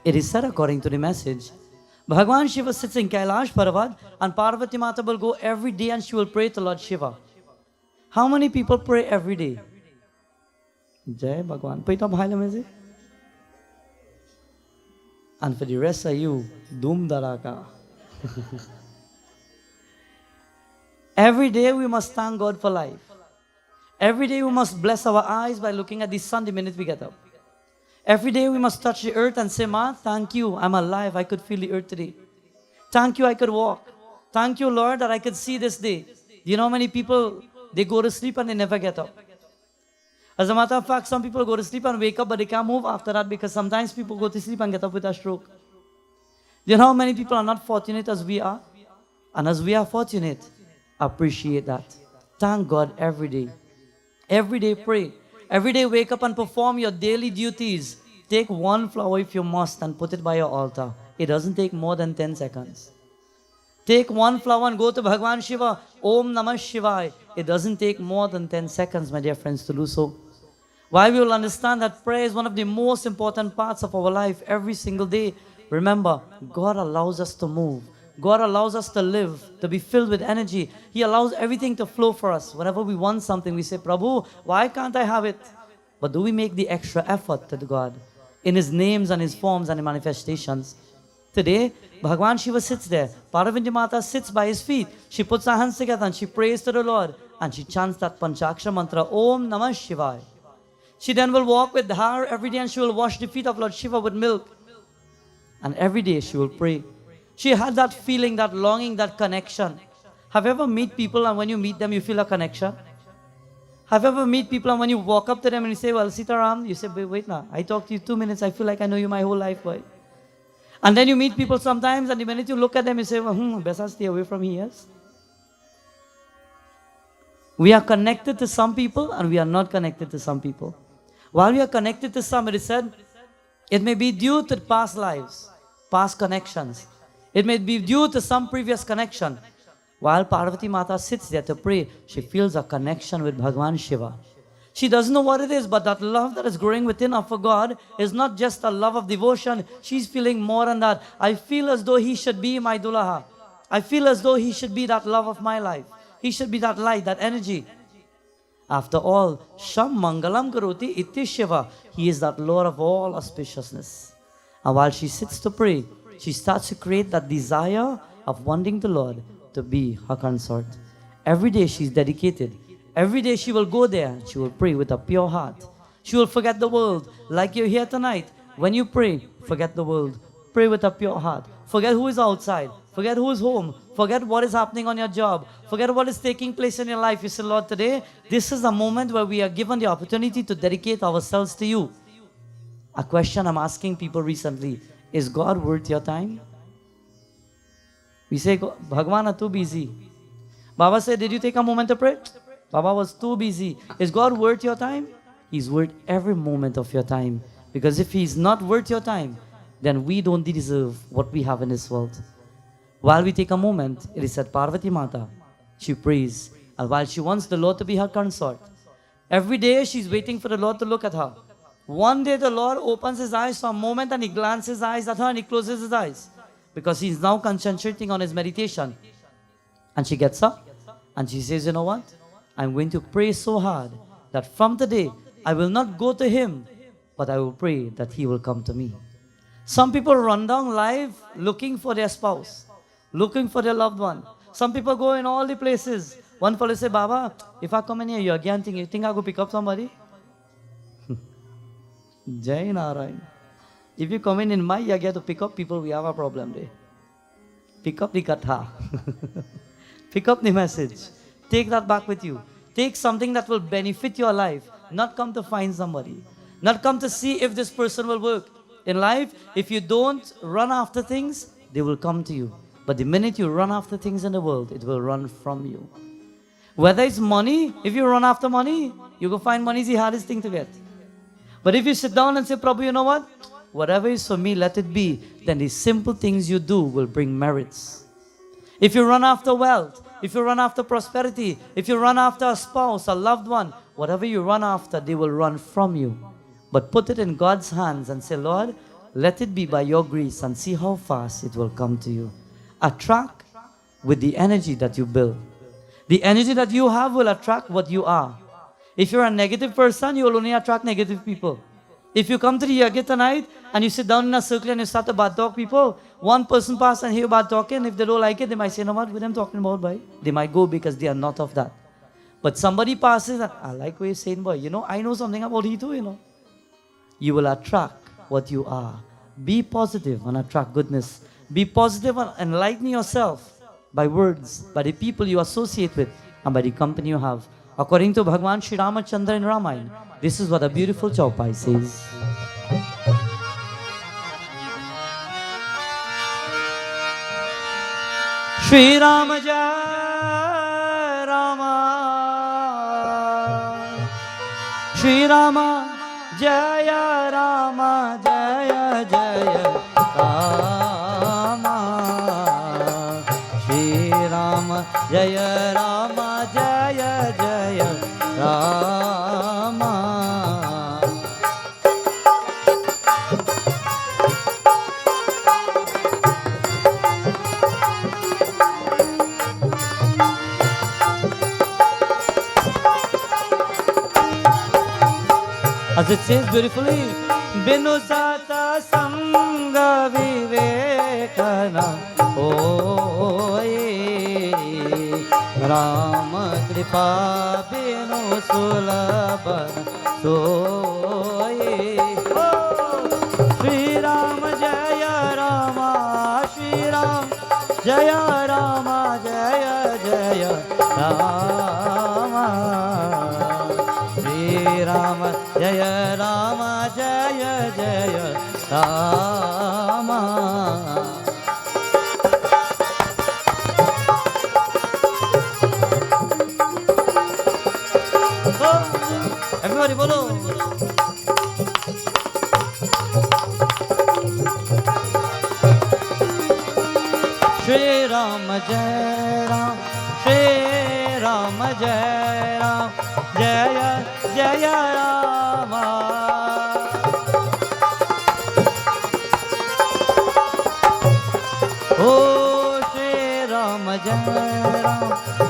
It is said according to the message, Bhagwan Shiva sits in Kailash Parvat and Parvati Mata will go every day and she will pray to Lord Shiva. How many people pray every day? Jai Bhagwan. Pay to bhai mein se. And for the rest of you, Doom Daraka. Every day we must thank God for life. Every day we must bless our eyes by looking at the sun the minute we get up. Every day we must touch the earth and say, Ma, thank you, I'm alive, I could feel the earth today. Thank you, I could walk. Thank you, Lord, that I could see this day. Do you know how many people, they go to sleep and they never get up? As a matter of fact, some people go to sleep and wake up, but they can't move after that because sometimes people go to sleep and get up with a stroke. Do you know how many people are not fortunate as we are? And as we are fortunate, appreciate that. Thank God every day. Every day pray. Every day wake up and perform your daily duties. Take one flower if you must and put it by your altar. It doesn't take more than 10 seconds. Take one flower and go to Bhagwan Shiva. Om Namah Shivaya. It doesn't take more than 10 seconds, my dear friends, to do so. Why we will understand that prayer is one of the most important parts of our life every single day. Remember, God allows us to move. God allows us to live, to be filled with energy. He allows everything to flow for us. Whenever we want something, we say, Prabhu, why can't I have it? But do we make the extra effort to God in His names and His forms and His manifestations? Today, Bhagwan Shiva sits there. Parvati Mata sits by His feet. She puts her hands together and she prays to the Lord. And she chants that Panchakshara mantra, Om Namah Shivaya. She then will walk with her every day and she will wash the feet of Lord Shiva with milk. And every day she will pray. She had that feeling, that longing, that connection. Have you ever meet people and when you meet them, you feel a connection? Have you ever meet people and when you walk up to them and you say, well, Sitaram, you say, wait now, I talked to you 2 minutes, I feel like I know you my whole life, boy. And then you meet people sometimes and the minute you look at them, you say, well, best I stay away from here. We are connected to some people and we are not connected to some people. While we are connected to some, it is said, it may be due to past lives, past connections. It may be due to some previous connection. While Parvati Mata sits there to pray, she feels a connection with Bhagwan Shiva. She doesn't know what it is, but that love that is growing within her for God is not just a love of devotion. She's feeling more than that. I feel as though He should be my Dulaha. I feel as though He should be that love of my life. He should be that light, that energy. After all, Sham Mangalam Karoti Iti Shiva. He is that Lord of all auspiciousness. And while she sits to pray, she starts to create that desire of wanting the Lord to be her consort. Every day she's dedicated. Every day she will go there. She will pray with a pure heart. She will forget the world. Like you're here tonight. When you pray, forget the world. Pray with a pure heart. Forget who is outside. Forget who is home. Forget what is happening on your job. Forget what is taking place in your life. You say, Lord, today, this is a moment where we are given the opportunity to dedicate ourselves to you. A question I'm asking people recently. Is God worth your time? We say, Bhagwan are too busy. Baba said, did you take a moment to pray? Baba was too busy. Is God worth your time? He's worth every moment of your time. Because if He's not worth your time, then we don't deserve what we have in this world. While we take a moment, it is said Parvati Mata, she prays. And while she wants the Lord to be her consort, every day she's waiting for the Lord to look at her. One day the Lord opens His eyes for a moment and He glances His eyes at her and He closes His eyes. Because He's now concentrating on His meditation. And she gets up and she says, you know what? I'm going to pray so hard that from today I will not go to Him, but I will pray that He will come to me. Some people run down life looking for their spouse, looking for their loved one. Some people go in all the places. One fellow say, Baba, if I come in here, you again think, you think I go pick up somebody? Jai Narayan. If you come in my yagya to pick up people, we have a problem there. Pick up the katha. Pick up the message. Take that back with you. Take something that will benefit your life. Not come to find somebody. Not come to see if this person will work. In life, if you don't run after things, they will come to you. But the minute you run after things in the world, it will run from you. Whether it's money, if you run after money, you will find money is the hardest thing to get. But if you sit down and say, Prabhu, you know what? Whatever is for me, let it be. Then the simple things you do will bring merits. If you run after wealth, if you run after prosperity, if you run after a spouse, a loved one, whatever you run after, they will run from you. But put it in God's hands and say, Lord, let it be by your grace and see how fast it will come to you. Attract with the energy that you build. The energy that you have will attract what you are. If you're a negative person, you will only attract negative people. If you come to the yoga tonight and you sit down in a circle and you start to bad talk people, one person pass and hear bad talking, if they don't like it, they might say, you know what I'm talking about, boy? They might go because they are not of that. But somebody passes and, I like what you're saying, boy. You know, I know something about you too, you know. You will attract what you are. Be positive and attract goodness. Be positive and enlighten yourself by words, by the people you associate with, and by the company you have. According to Bhagwan Sri Ramachandra in Ramayana, this is what a beautiful chaupai says. Shri Rama Jai Rama, Shri Rama Jaya Rama, Jaya Jaya Rama, Shri Rama Jaya Rama, Jaya Jaya Rama. As it says beautifully, Binu Sata Sangha Vivekana Oye, Rama Kripa Binu Sulabhana Soye. Shri Rama Jaya Rama, Shri Rama Jaya Rama, Jaya Jaya Rama, Shri Rama Jaya Rama, Jaya Jaya Rama. Oh, everybody bolo. Shri Rama Jaya Ram, Shri Rama Jaya Ram, Jaya Jaya Rama. Oh, Shri Rama Jaya Ram,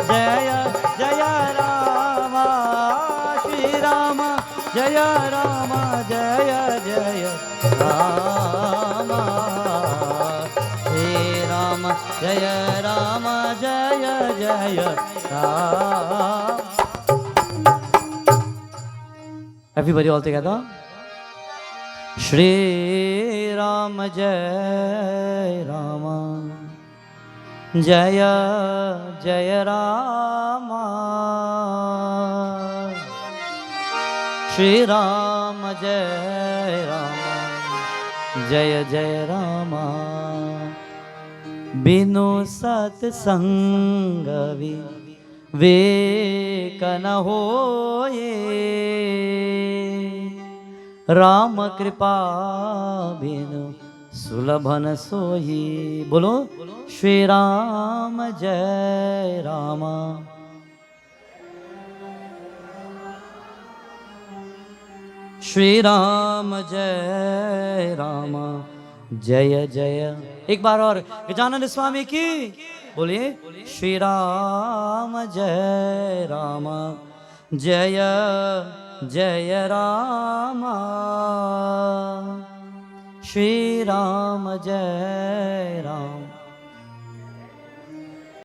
Jaya Jaya Rama, Shri Rama Jaya Rama, Jaya Jaya Rama, Shri Rama Jaya Rama, Jaya Jaya Rama. Everybody all together. Shri Rama Jai Rama, Jaya Jaya Rama, Shri Rama Jai Rama, Jaya Jaya Rama. Binu Sat Sangha Vivekana Hoye, Rama Kripa Binu Sulabhana Sohi. Bolo Shri Rama Jai Rama, Shri Rama Jai Rama, Jaya Jaya. एक बार और गजानन स्वामी की बोलिए. श्री राम जय राम, जय जय राम, श्री राम जय राम.